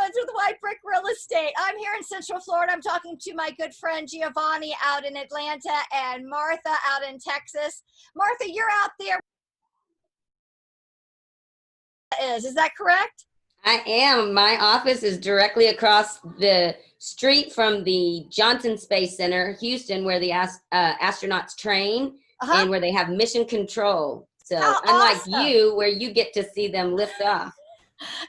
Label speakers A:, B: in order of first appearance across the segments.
A: Clemens with White Brick Real Estate. I'm here in Central Florida. I'm talking to my good friend Giovanni out in Atlanta and Martha out in Texas. Martha, you're out there. Is that correct?
B: I am. My office is directly across the street from the Johnson Space Center, Houston, where the astronauts train and where they have mission control. So unlike you, where you get to see them lift off.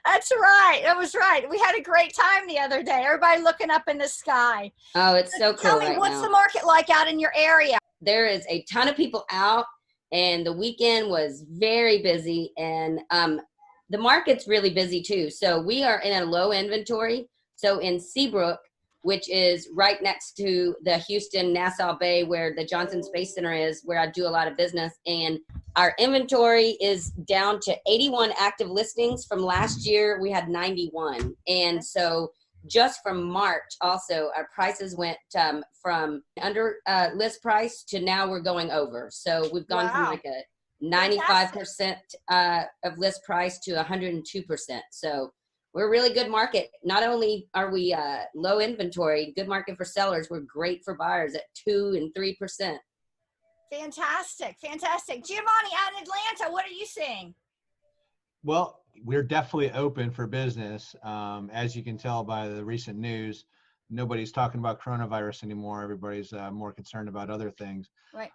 A: That's right. That was right. We had a great time the other day. Everybody looking up in the sky.
B: Oh, it's so cool.
A: Tell me, what's the market like out in your area?
B: There is a ton of people out, and the weekend was very busy, and the market's really busy too. So we are in a low inventory. So in Seabrook, which is right next to the Houston Nassau Bay where the Johnson Space Center is, where I do a lot of business, and our inventory is down to 81 active listings. From last year, we had 91. And so just from March also, our prices went from under list price to now we're going over. So we've gone from like a 95% of list price to 102%. So we're a really good market. Not only are we low inventory, good market for sellers, we're great for buyers at 2 and 3%.
A: Fantastic, fantastic. Giovanni, out in Atlanta, what are you seeing?
C: Well, we're definitely open for business. As you can tell by the recent news, nobody's talking about coronavirus anymore. Everybody's more concerned about other things.
A: Right.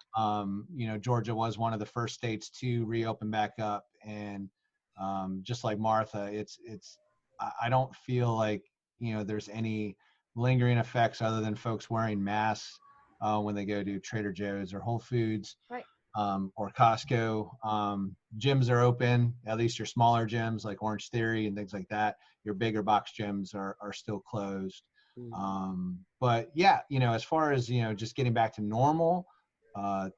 C: Georgia was one of the first states to reopen back up, and just like Martha, I don't feel like there's any lingering effects other than folks wearing masks when they go to Trader Joe's or Whole Foods,
A: right,
C: or Costco. Gyms are open, at least your smaller gyms like Orange Theory and things like that. Your bigger box gyms are still closed. But yeah, as far as just getting back to normal,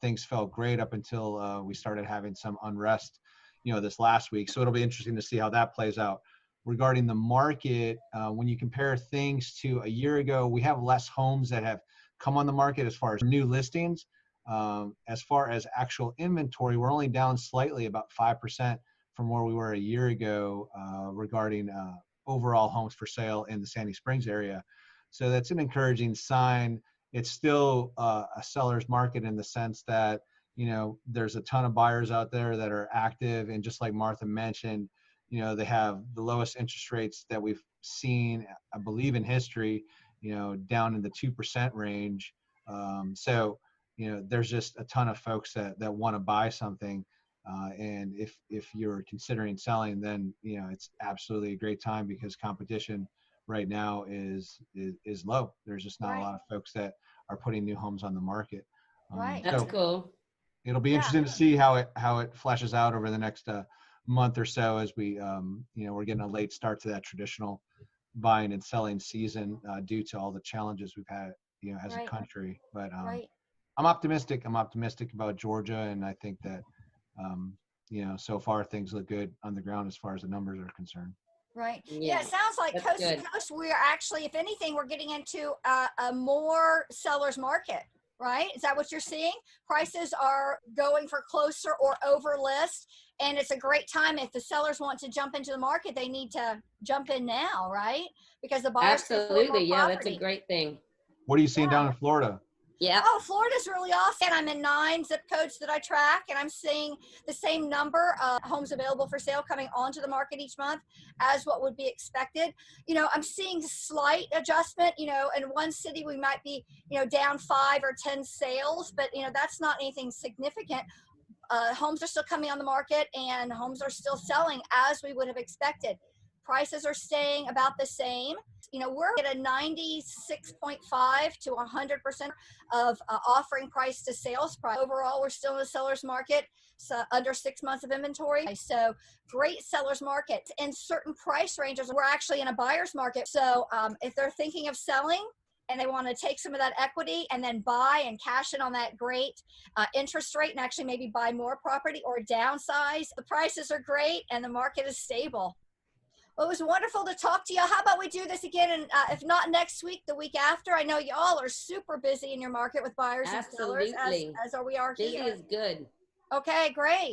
C: things felt great up until we started having some unrest this last week. So it'll be interesting to see how that plays out. Regarding the market, when you compare things to a year ago, we have less homes that have come on the market as far as new listings. As far as actual inventory, we're only down slightly, about 5% from where we were a year ago regarding overall homes for sale in the Sandy Springs area. So that's an encouraging sign. It's still a seller's market in the sense that, there's a ton of buyers out there that are active. And just like Martha mentioned, they have the lowest interest rates that we've seen, I believe, in history, down in the 2% range. So, there's just a ton of folks that want to buy something. And if you're considering selling, then, it's absolutely a great time because competition right now is low. There's just not a lot of folks that are putting new homes on the market.
A: Right.
B: That's cool.
C: It'll be interesting to see how it fleshes out over the next month or so as we, we're getting a late start to that traditional buying and selling season due to all the challenges we've had, as a country. But I'm optimistic. I'm optimistic about Georgia, and I think that, so far things look good on the ground as far as the numbers are concerned.
A: Right. Yeah, it sounds like coast to coast, we're actually, if anything, we're getting into a more seller's market, right? Is that what you're seeing? Prices are going for closer or over list, and it's a great time. If the sellers want to jump into the market, they need to jump in now, right? Because the buyers
B: absolutely, yeah, that's a great thing.
C: What are you seeing down in Florida?
B: Yeah.
A: Oh, Florida's really awesome. I'm in 9 zip codes that I track, and I'm seeing the same number of homes available for sale coming onto the market each month as what would be expected. I'm seeing slight adjustment. In one city we might be, down 5 or 10 sales, but that's not anything significant. Homes are still coming on the market, and homes are still selling as we would have expected. Prices are staying about the same. We're at a 96.5 to 100% of offering price to sales price. Overall, we're still in a seller's market, so under 6 months of inventory. So great seller's market. In certain price ranges, we're actually in a buyer's market. So if they're thinking of selling and they want to take some of that equity and then buy and cash in on that great interest rate and actually maybe buy more property or downsize, the prices are great and the market is stable. Well, it was wonderful to talk to you. How about we do this again, and if not next week, the week after? I know y'all are super busy in your market with buyers and sellers, as we are here.
B: Busy is good.
A: Okay, great.